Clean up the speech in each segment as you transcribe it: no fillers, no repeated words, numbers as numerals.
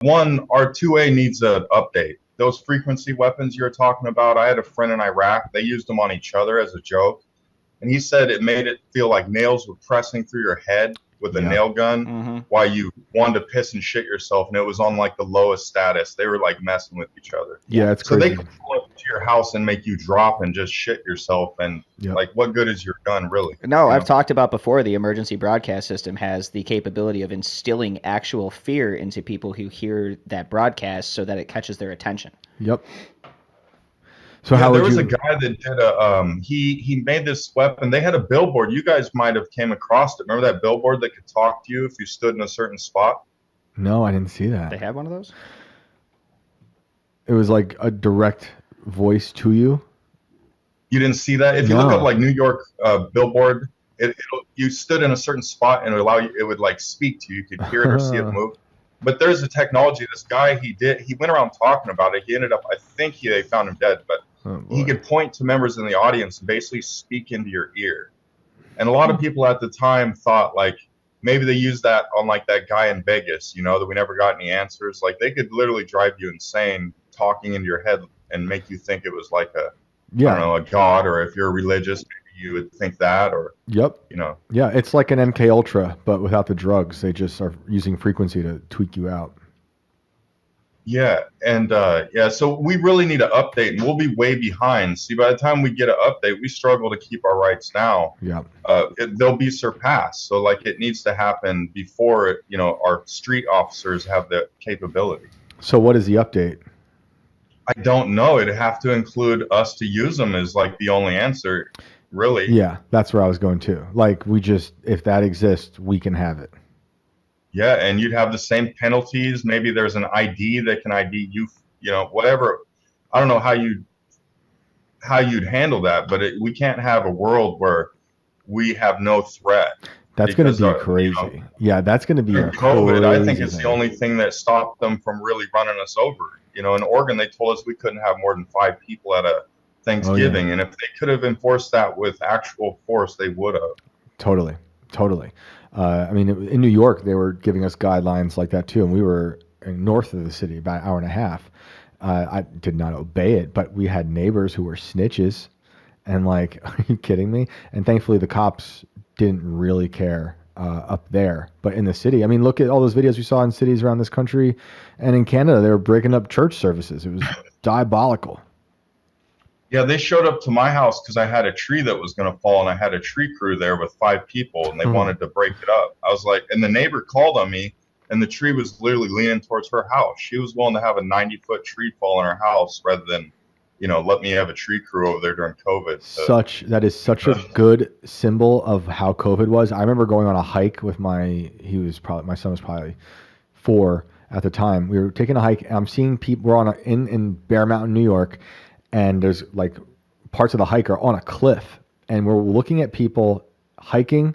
One, R2A needs an update. Those frequency weapons you're talking about, I had a friend in Iraq. They used them on each other as a joke. And he said it made it feel like nails were pressing through your head with a nail gun while you wanted to piss and shit yourself. And it was on like the lowest status. They were like messing with each other. Yeah, it's so crazy. they could pull up to your house and make you drop and just shit yourself. And like, what good is your gun, really? No, I've talked about before, the emergency broadcast system has the capability of instilling actual fear into people who hear that broadcast so that it catches their attention. Yep. So how there was a guy that did a he made this weapon. They had a billboard. You guys might have came across it. Remember that billboard that could talk to you if you stood in a certain spot? No, I didn't see that. They have one of those? It was like a direct voice to you. You didn't see that? If you look up like New York billboard, you stood in a certain spot and it would like speak to you. You could hear it or see it move. But there's a technology. This guy, he went around talking about it. He ended up, I think they found him dead, but he could point to members in the audience and basically speak into your ear. And a lot of people at the time thought like maybe they used that on like that guy in Vegas, that we never got any answers. Like they could literally drive you insane talking into your head and make you think it was like I don't know, a god, or if you're religious, maybe you would think that, or Yeah, it's like an MK Ultra, but without the drugs. They just are using frequency to tweak you out. Yeah, and so we really need an update, and we'll be way behind. See, by the time we get an update, we struggle to keep our rights now. Yeah, they'll be surpassed. So, like, it needs to happen before our street officers have the capability. So, what is the update? I don't know. It'd have to include us to use them as like the only answer, really. Yeah, that's where I was going to. Like, if that exists, we can have it. Yeah, and you'd have the same penalties. Maybe there's an ID that can ID you, whatever. I don't know how you'd handle that, but we can't have a world where we have no threat. That's going to be crazy. Yeah, that's going to be COVID. I think it's the only thing that stopped them from really running us over. In Oregon, they told us we couldn't have more than 5 people at a Thanksgiving, and if they could have enforced that with actual force, they would have. Totally. I mean, in New York, they were giving us guidelines like that too, and we were north of the city, about an hour and a half. I did not obey it, but we had neighbors who were snitches, and like, are you kidding me? And thankfully, the cops didn't really care up there. But in the city, I mean, look at all those videos we saw in cities around this country, and in Canada, they were breaking up church services. It was diabolical. Yeah, they showed up to my house because I had a tree that was going to fall, and I had a tree crew there with 5 people, and they wanted to break it up. I was like, and the neighbor called on me, and the tree was literally leaning towards her house. She was willing to have a 90-foot tree fall in her house rather than, let me have a tree crew over there during COVID. That is such a good symbol of how COVID was. I remember going on a hike with my son was probably 4 at the time. We were taking a hike, and I'm seeing people. We're in Bear Mountain, New York. And there's like parts of the hike are on a cliff, and we're looking at people hiking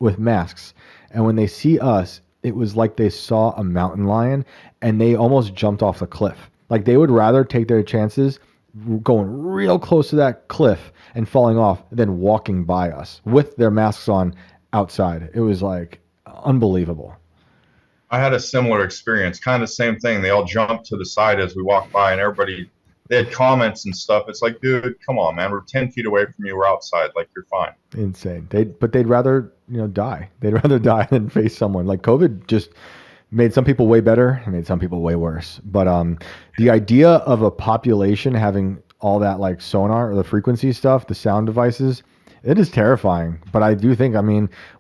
with masks. And when they see us, it was like they saw a mountain lion, and they almost jumped off the cliff. Like they would rather take their chances going real close to that cliff and falling off than walking by us with their masks on outside. It was like unbelievable. I had a similar experience, kind of the same thing. They all jumped to the side as we walked by, and they had comments and stuff. It's like, dude, come on, man. We're 10 feet away from you. We're outside. Like, you're fine. Insane. They'd rather, die. They'd rather die than face someone. Like, COVID just made some people way better and made some people way worse. But the idea of a population having all that, like, sonar or the frequency stuff, the sound devices, it is terrifying. But I do think,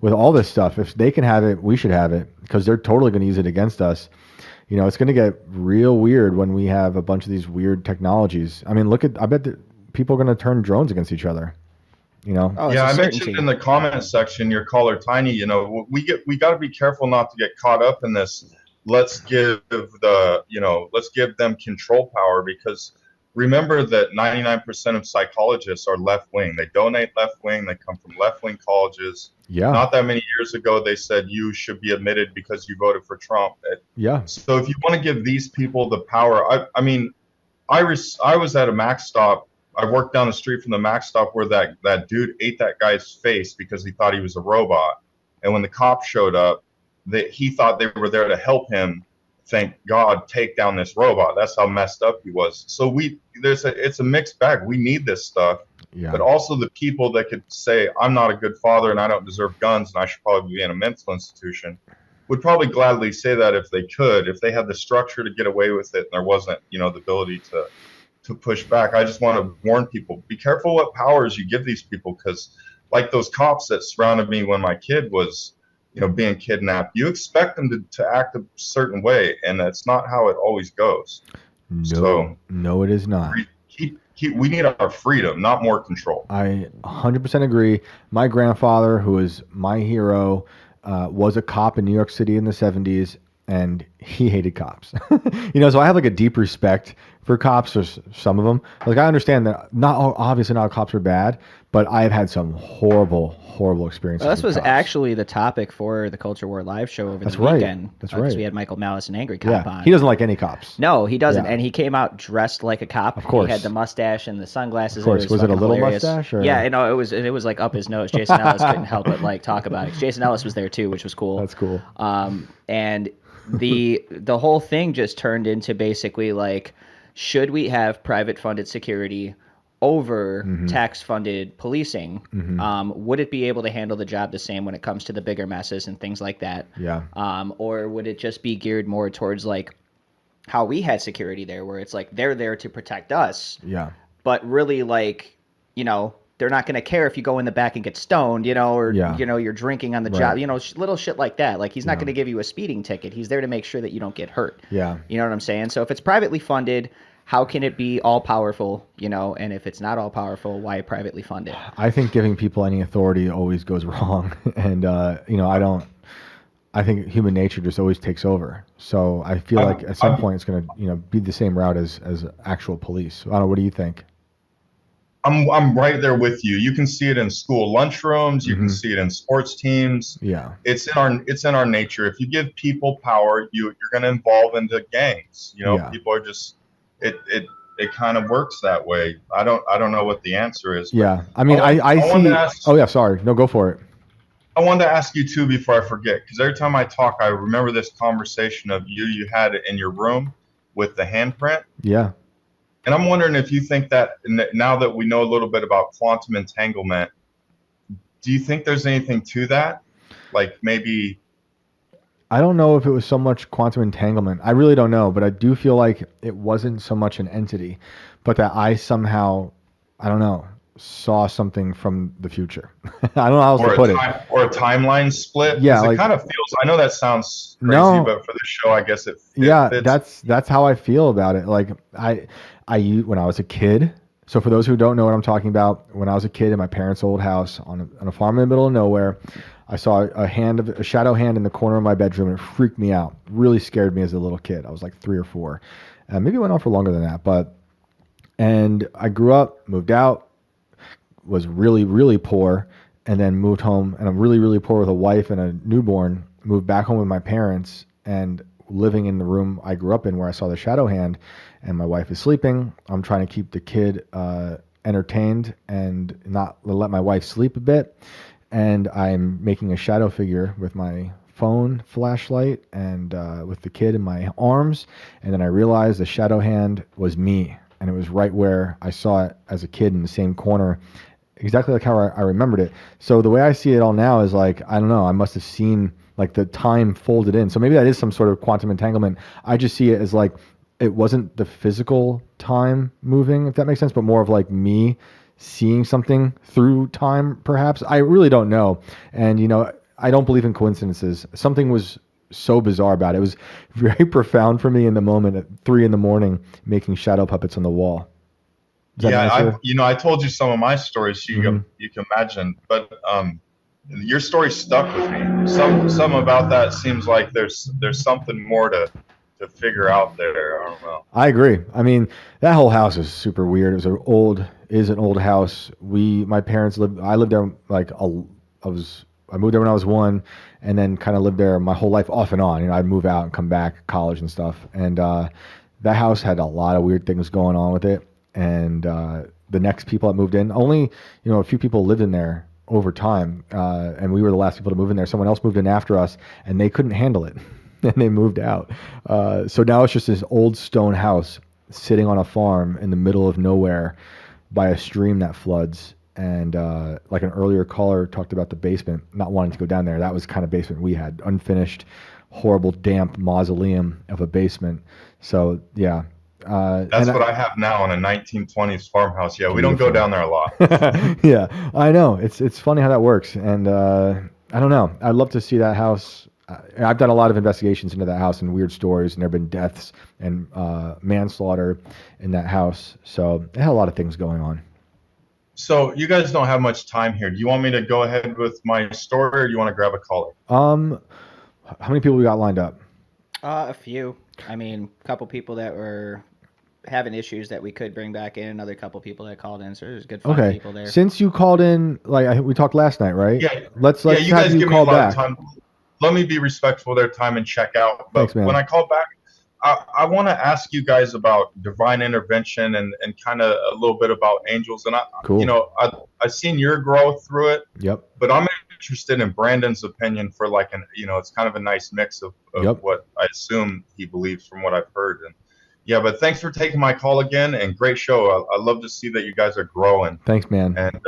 with all this stuff, if they can have it, we should have it, because they're totally going to use it against us. It's going to get real weird when we have a bunch of these weird technologies. I bet that people are going to turn drones against each other. I mentioned in the comment section, your caller Tiny, we got to be careful not to get caught up in this. Let's give them control power, because remember that 99% of psychologists are left-wing. They donate left-wing. They come from left-wing colleges. Yeah. Not that many years ago, they said you should be admitted because you voted for Trump. Yeah. So if you want to give these people the power, I was at a Mac stop. I worked down the street from the Mac stop where that dude ate that guy's face because he thought he was a robot. And when the cops showed up, he thought they were there to help him thank God, take down this robot. That's how messed up he was. So it's a mixed bag. We need this stuff, but also the people that could say, I'm not a good father and I don't deserve guns and I should probably be in a mental institution, would probably gladly say that if they could, if they had the structure to get away with it and there wasn't, the ability to push back. I just want to warn people, be careful what powers you give these people, because like those cops that surrounded me when my kid was being kidnapped, you expect them to act a certain way, and that's not how it always goes. No, it is not. We need our freedom, not more control. I 100% agree. My grandfather, who is my hero, was a cop in New York City in the 70s, and he hated cops. So I have like a deep respect for cops, or some of them. Like, I understand that obviously not all cops are bad, but I've had some horrible experiences. Well, this was cops. Actually the topic for the Culture War live show over the weekend. That's right. Because we had Michael Malice, an angry cop, on. He doesn't like any cops. No, he doesn't. And he came out dressed like a cop. Of course. He had the mustache and the sunglasses. Of course. Was it a little hilarious mustache? Or? Yeah, it was like up his nose. Jason Ellis couldn't help but like talk about it. Jason Ellis was there too, which was cool. That's cool. And the whole thing just turned into basically like, should we have private funded security over tax funded policing? Would it be able to handle the job the same when it comes to the bigger messes and things like that? Yeah. Or would it just be geared more towards like how we had security there, where it's like they're there to protect us. Yeah. But really, like, they're not going to care if you go in the back and get stoned, or, you're drinking on the job, little shit like that. Like, he's not going to give you a speeding ticket. He's there to make sure that you don't get hurt. Yeah. You know what I'm saying? So if it's privately funded, how can it be all powerful, and if it's not all powerful, why privately funded? I think giving people any authority always goes wrong. And, I think human nature just always takes over. So I feel like at some point it's going to, be the same route as actual police. I don't know. What do you think? I'm right there with you. You can see it in school lunchrooms. You can see it in sports teams. Yeah, it's in our nature. If you give people power, you're going to evolve into gangs. People are just it kind of works that way. I don't know what the answer is. Yeah, I mean, I see. Oh yeah, sorry. No, go for it. I wanted to ask you too before I forget, because every time I talk, I remember this conversation of you had it in your room with the handprint. Yeah. And I'm wondering if you think that now that we know a little bit about quantum entanglement, do you think there's anything to that? Like maybe... I don't know if it was so much quantum entanglement. I really don't know, but I do feel like it wasn't so much an entity, but that I somehow, I don't know, saw something from the future. I don't know how else to put it. Or a timeline split. Yeah, it kind of feels. I know that sounds crazy, but for this show, I guess it fits. That's how I feel about it. Like I when I was a kid. So for those who don't know what I'm talking about, when I was a kid in my parents' old house on a farm in the middle of nowhere, I saw a shadow hand in the corner of my bedroom, and it freaked me out. Really scared me as a little kid. I was like 3 or 4. Maybe it went on for longer than that, and I grew up, moved out, was really, really poor, and then moved home, and I'm really, really poor with a wife and a newborn, moved back home with my parents, and living in the room I grew up in where I saw the shadow hand, and my wife is sleeping. I'm trying to keep the kid entertained and not let my wife sleep a bit, and I'm making a shadow figure with my phone flashlight and with the kid in my arms, and then I realized the shadow hand was me, and it was right where I saw it as a kid in the same corner, exactly like how I remembered it. So the way I see it all now is like, I don't know, I must have seen like the time folded in. So maybe that is some sort of quantum entanglement. I just see it as like, it wasn't the physical time moving, if that makes sense, but more of like me seeing something through time, perhaps. I really don't know. And, I don't believe in coincidences. Something was so bizarre about it. It was very profound for me in the moment at 3 a.m, making shadow puppets on the wall. Yeah, I told you some of my stories. You can imagine, but your story stuck with me. Some about that seems like there's something more to figure out there. I don't know. I agree. I mean, that whole house is super weird. It was an old house. My parents lived. I lived there I moved there when I was 1, and then kind of lived there my whole life off and on. I'd move out and come back, college and stuff. And that house had a lot of weird things going on with it. And the next people that moved in, only a few people lived in there over time, and we were the last people to move in there. Someone else moved in after us, and they couldn't handle it. and they moved out. So now it's just this old stone house sitting on a farm in the middle of nowhere by a stream that floods. And like an earlier caller talked about the basement, not wanting to go down there. That was the kind of basement we had, unfinished, horrible, damp mausoleum of a basement. So yeah. That's what I have now in a 1920s farmhouse. Yeah, we don't go down there a lot. Yeah, I know. It's funny how that works. And I don't know. I'd love to see that house. I've done a lot of investigations into that house and weird stories, and there have been deaths and manslaughter in that house. So it had a lot of things going on. So you guys don't have much time here. Do you want me to go ahead with my story, or do you want to grab a caller? How many people we got lined up? A few. I mean, a couple people that were having issues that we could bring back in. Another couple people that called in. So there's good fun people there. Since you called in, like we talked last night, right? Yeah. Let's you have guys you give call me a lot back. of time. Let me be respectful of their time and check out. But Thanks, man. when I call back, I want to ask you guys about divine intervention and kind of a little bit about angels. And Cool. I've seen your growth through it. Yep. But I'm interested in Brandon's opinion for like it's kind of a nice mix of what I assume he believes from what I've heard. And yeah, but thanks for taking my call again, and great show. I love to see that you guys are growing. Thanks, man. And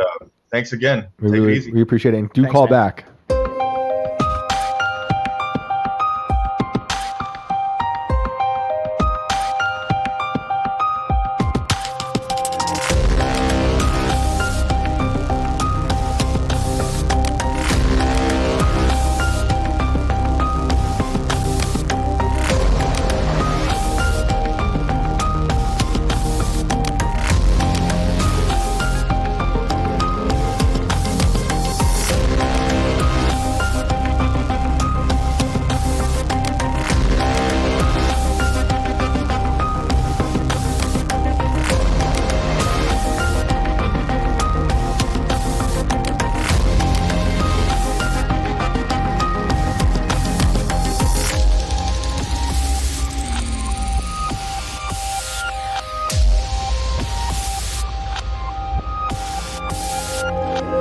thanks again. We appreciate it. And do call back.